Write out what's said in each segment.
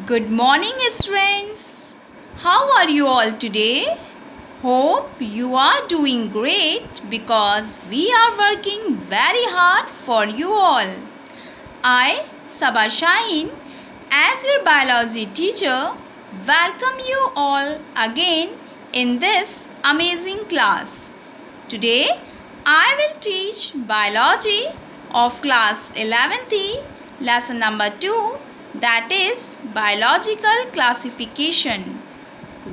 Good morning, students. How are you all today? Hope you are doing great because we are working very hard for you all. I, Sabah Shaheen, as your biology teacher, welcome you all again in this amazing class. Today, I will teach biology of class 11th, lesson number 2, that is biological classification,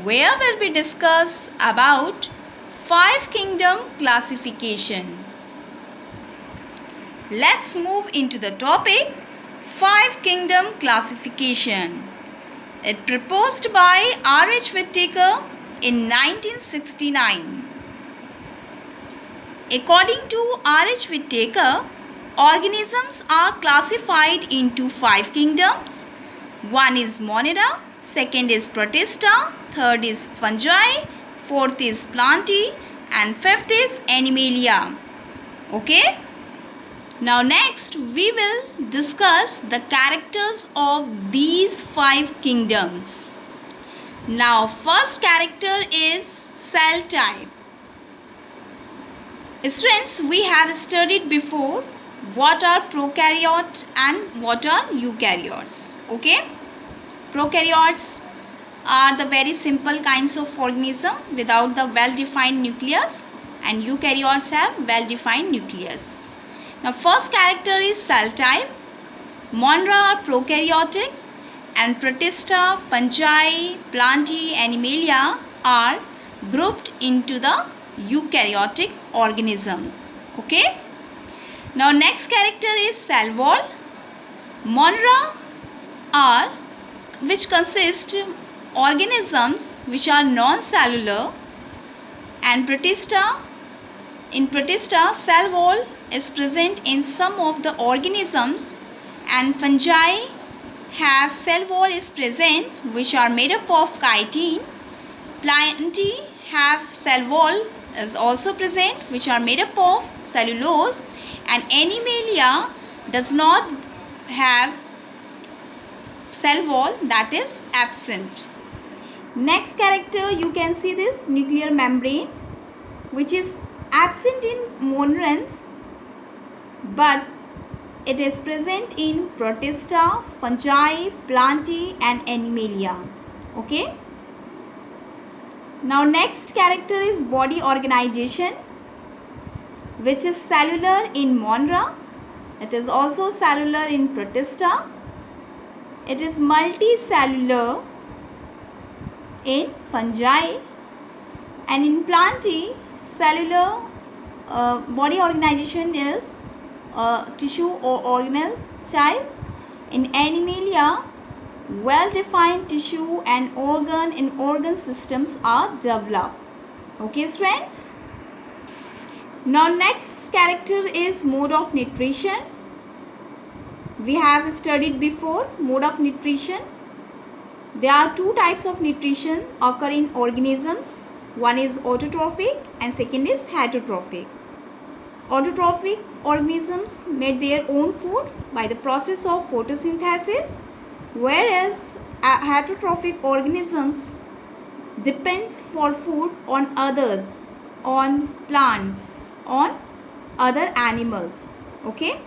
where will be discuss about 5 kingdom classification. Let's move into the topic 5 kingdom classification. It proposed by R.H. Whittaker in 1969. According to R.H. Whittaker, organisms are classified into 5 kingdoms. One is Monera, second is Protista, third is fungi, fourth is Plantae, and fifth is Animalia. Okay? Now next we will discuss the characters of these 5 kingdoms. Now first character is cell type. Students, we have studied before what are prokaryotes and what are eukaryotes. Okay? Prokaryotes are the very simple kinds of organism without the well-defined nucleus, and eukaryotes have well-defined nucleus. Now first character is cell type. Monera are prokaryotic and Protista, fungi, Plantae, Animalia are grouped into the eukaryotic organisms. Okay? Now next character is cell wall. Monera are which consist organisms which are non-cellular, and in Protista cell wall is present in some of the organisms, and fungi have cell wall is present which are made up of chitin. Plantae have cell wall is also present which are made up of cellulose, and Animalia does not have cell wall, that is absent. Next character, you can see this nuclear membrane which is absent in monerans but it is present in Protista, fungi, Plantae and Animalia. Okay. Now next character is body organization, which is cellular in Monera. It is also cellular in Protista. It is multicellular in fungi, and in Plantae cellular body organization is tissue or organelle type. In Animalia, well-defined tissue and organ systems are developed. Okay, friends? Now next character is mode of nutrition. We have studied before mode of nutrition. There are two types of nutrition occur in organisms. One is autotrophic and second is heterotrophic. Autotrophic organisms make their own food by the process of photosynthesis, whereas heterotrophic organisms depends for food on others, on plants, on other animals. Okay?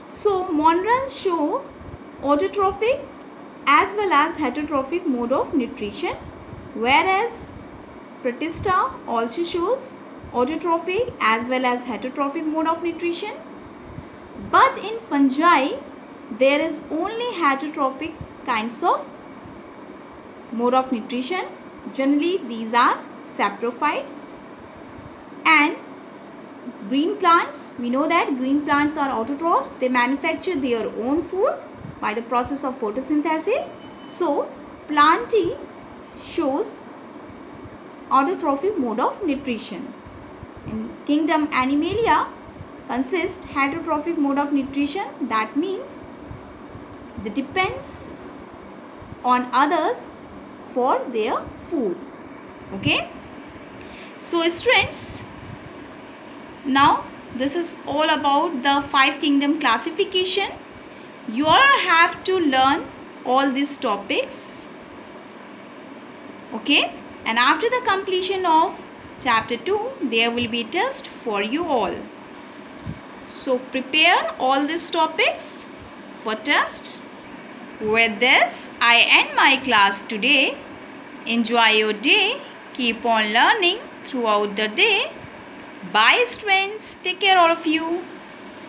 So monerans show autotrophic as well as heterotrophic mode of nutrition, whereas Protista also shows autotrophic as well as heterotrophic mode of nutrition. But in fungi, there is only heterotrophic kinds of mode of nutrition. Generally, these are saprophytes. And green plants, we know that green plants are autotrophs. They manufacture their own food by the process of photosynthesis. So, Plantae shows autotrophic mode of nutrition. In kingdom Animalia consists heterotrophic mode of nutrition. That means they depends on others for their food. Okay. So students, now this is all about the 5 kingdom classification. You all have to learn all these topics. Okay, and after the completion of chapter 2, there will be test for you all. So prepare all these topics for test. With this, I end my class today. Enjoy your day. Keep on learning throughout the day. Bye students. Take care all of you.